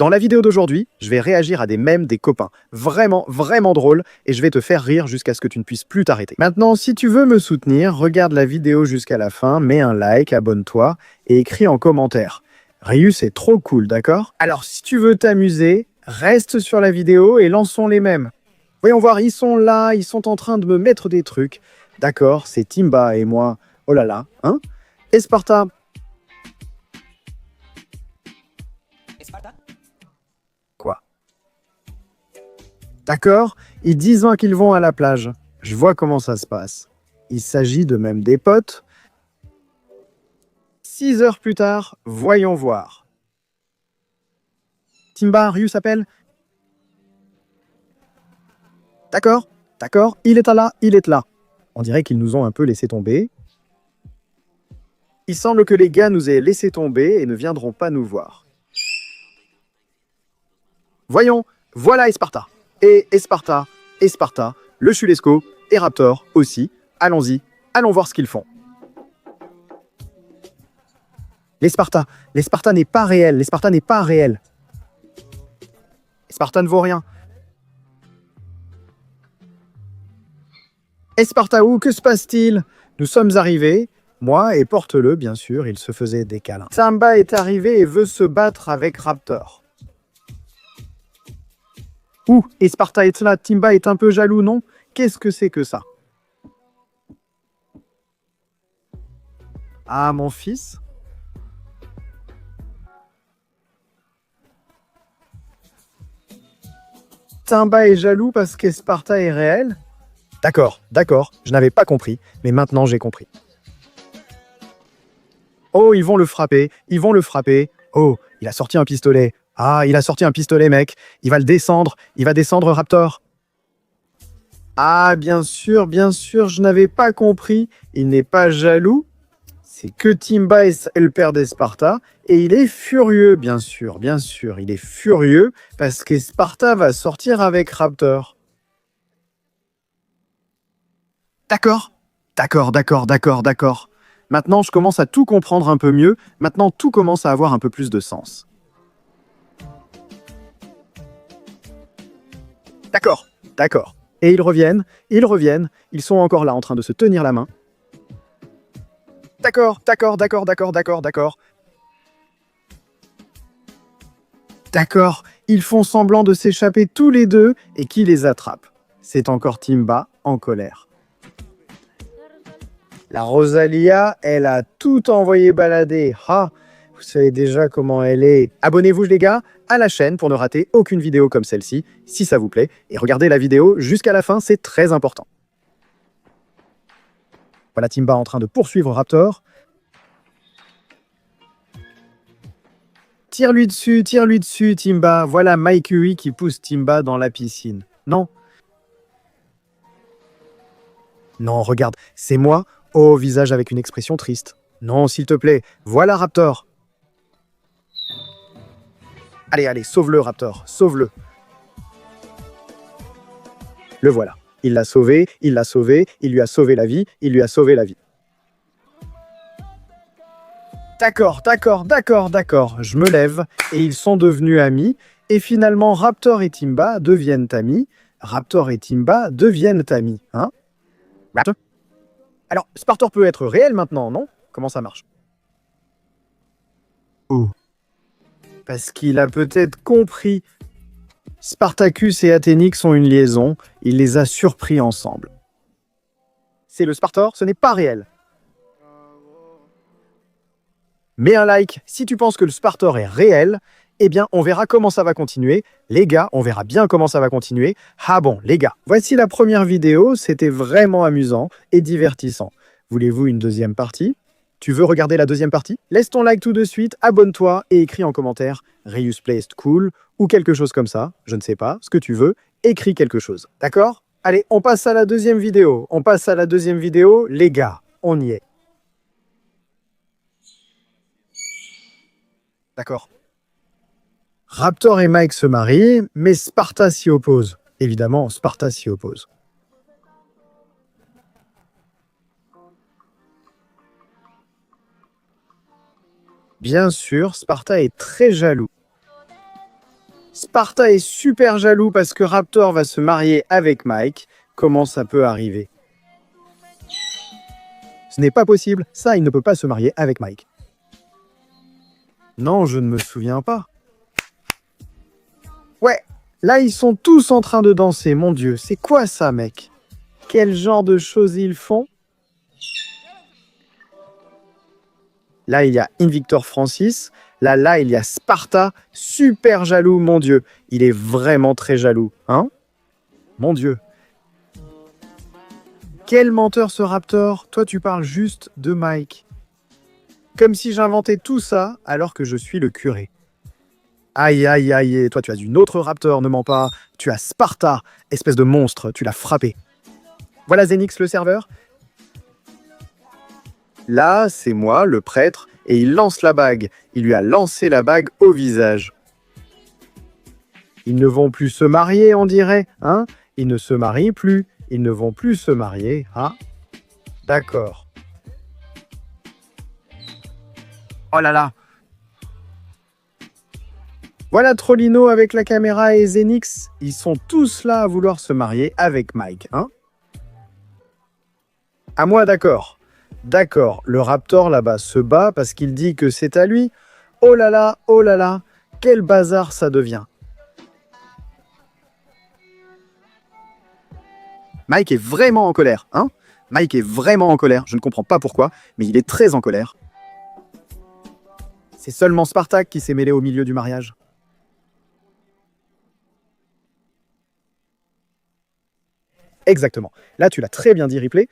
Dans la vidéo d'aujourd'hui, je vais réagir à des mèmes des copains. Vraiment, vraiment drôle, et je vais te faire rire jusqu'à ce que tu ne puisses plus t'arrêter. Maintenant, si tu veux me soutenir, regarde la vidéo jusqu'à la fin, mets un like, abonne-toi, et écris en commentaire. Ryu, c'est trop cool, d'accord? Alors, si tu veux t'amuser, reste sur la vidéo et lançons les mèmes. Voyons voir, ils sont là, ils sont en train de me mettre des trucs. D'accord, c'est Timba et moi. Oh là là, hein? Esparta. Quoi? D'accord, ils disent qu'ils vont à la plage. Je vois comment ça se passe. Il s'agit de même des potes. 6 heures plus tard, voyons voir. Timba, Ryu s'appelle? D'accord, d'accord, il est là, il est là. On dirait qu'ils nous ont un peu laissé tomber. Il semble que les gars nous aient laissé tomber et ne viendront pas nous voir. Voyons, voilà Esparta. Et Esparta, le Chulesco et Raptor aussi. Allons-y, allons voir ce qu'ils font. L'Esparta n'est pas réel, l'Esparta n'est pas réel. Esparta ne vaut rien. Esparta où? Que se passe-t-il? Nous sommes arrivés, moi et Porte-le, bien sûr, il se faisait des câlins. Samba est arrivé et veut se battre avec Raptor. Ouh, Esparta est là, Timba est un peu jaloux, non? Qu'est-ce que c'est que ça? Ah, mon fils? Timba est jaloux parce qu'Esparta est réel? D'accord, d'accord, je n'avais pas compris, mais maintenant j'ai compris. Oh, ils vont le frapper, ils vont le frapper. Oh, il a sorti un pistolet. Ah, il a sorti un pistolet, mec. Il va le descendre, il va descendre Raptor. Ah, bien sûr, je n'avais pas compris. Il n'est pas jaloux. C'est que Timba est le père d'Esparta. Et il est furieux, bien sûr. Il est furieux parce qu'Esparta va sortir avec Raptor. D'accord. Maintenant, je commence à tout comprendre un peu mieux. Maintenant, tout commence à avoir un peu plus de sens. D'accord. Et ils reviennent, ils sont encore là en train de se tenir la main. D'accord. D'accord, ils font semblant de s'échapper tous les deux et qui les attrape? C'est encore Timba en colère. La Rosalia, elle a tout envoyé balader. Ah, vous savez déjà comment elle est. Abonnez-vous les gars à la chaîne pour ne rater aucune vidéo comme celle-ci, si ça vous plaît. Et regardez la vidéo jusqu'à la fin, c'est très important. Voilà Timba en train de poursuivre Raptor. Tire-lui dessus, Timba. Voilà Mike Hui qui pousse Timba dans la piscine. Non. Non, regarde, c'est moi, au visage avec une expression triste. Non, s'il te plaît, voilà Raptor. Allez, sauve-le, Raptor, sauve-le. Le voilà. Il l'a sauvé, il lui a sauvé la vie, D'accord. Je me lève et ils sont devenus amis. Et finalement, Raptor et Timba deviennent amis. Hein? Alors, Spartor peut être réel maintenant, non? Comment ça marche? Oh. Parce qu'il a peut-être compris. Spartacus et Athénix ont une liaison. Il les a surpris ensemble. C'est le Spartor, ce n'est pas réel. Mets un like si tu penses que le Spartor est réel. Eh bien, on verra comment ça va continuer. Les gars, on verra bien comment ça va continuer. Ah bon, les gars, voici la première vidéo. C'était vraiment amusant et divertissant. Voulez-vous une deuxième partie? Tu veux regarder la deuxième partie? Laisse ton like tout de suite, abonne-toi et écris en commentaire « Ryu's Placed Cool » ou quelque chose comme ça. Je ne sais pas, ce que tu veux. Écris quelque chose. D'accord? Allez, on passe à la deuxième vidéo. Les gars, on y est. D'accord. Raptor et Mike se marient, mais Sparta s'y oppose. Évidemment, Sparta s'y oppose. Bien sûr, Sparta est très jaloux. Sparta est super jaloux parce que Raptor va se marier avec Mike. Comment ça peut arriver? Ce n'est pas possible, ça, il ne peut pas se marier avec Mike. Non, je ne me souviens pas. Ouais, là, ils sont tous en train de danser, mon Dieu. C'est quoi ça, mec? Quel genre de choses ils font? Là, il y a Invictor Francis. Là, il y a Sparta. Super jaloux, mon Dieu. Il est vraiment très jaloux, hein? Mon Dieu. Quel menteur ce Raptor? Toi, tu parles juste de Mike. Comme si j'inventais tout ça alors que je suis le curé. Aïe, aïe, aïe. Toi, tu as une autre Raptor, ne mens pas. Tu as Sparta, espèce de monstre. Tu l'as frappé. Voilà Zenix, le serveur. Là, c'est moi, le prêtre, et il lance la bague. Il lui a lancé la bague au visage. Ils ne vont plus se marier, on dirait, hein? Ils ne se marient plus. Ils ne vont plus se marier, hein? D'accord. Oh là là! Voilà Trollino avec la caméra et Zenix. Ils sont tous là à vouloir se marier avec Mike, hein? À moi, d'accord. D'accord, le Raptor là-bas se bat parce qu'il dit que c'est à lui. Oh là là, quel bazar ça devient. Mike est vraiment en colère, hein? Mike est vraiment en colère, je ne comprends pas pourquoi, mais il est très en colère. C'est seulement Spartak qui s'est mêlé au milieu du mariage. Exactement. Là, tu l'as très bien dit, Ripley.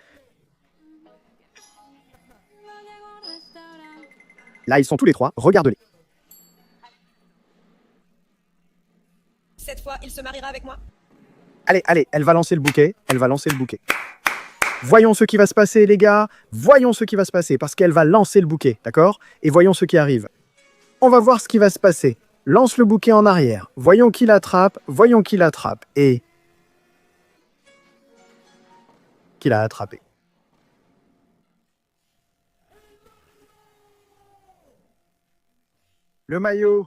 Là, ils sont tous les trois, regarde-les. Cette fois, il se mariera avec moi. Allez, allez, elle va lancer le bouquet, elle va lancer le bouquet. Voyons ce qui va se passer, les gars. Voyons ce qui va se passer, parce qu'elle va lancer le bouquet, d'accord? Et voyons ce qui arrive. On va voir ce qui va se passer. Lance le bouquet en arrière. Voyons qui l'attrape, voyons qui l'attrape. Et... qui l'a attrapé. Le maillot.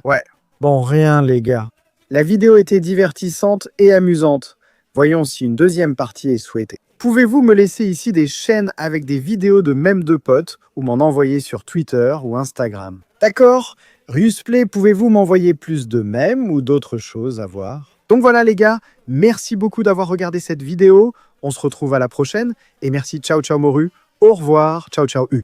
Ouais. Bon, rien, les gars. La vidéo était divertissante et amusante. Voyons si une deuxième partie est souhaitée. Pouvez-vous me laisser ici des chaînes avec des vidéos de mèmes de potes ou m'en envoyer sur Twitter ou Instagram? D'accord? Rusplay, pouvez-vous m'envoyer plus de mèmes ou d'autres choses à voir? Donc voilà les gars, merci beaucoup d'avoir regardé cette vidéo. On se retrouve à la prochaine et merci, ciao ciao Moru. Au revoir, ciao ciao U.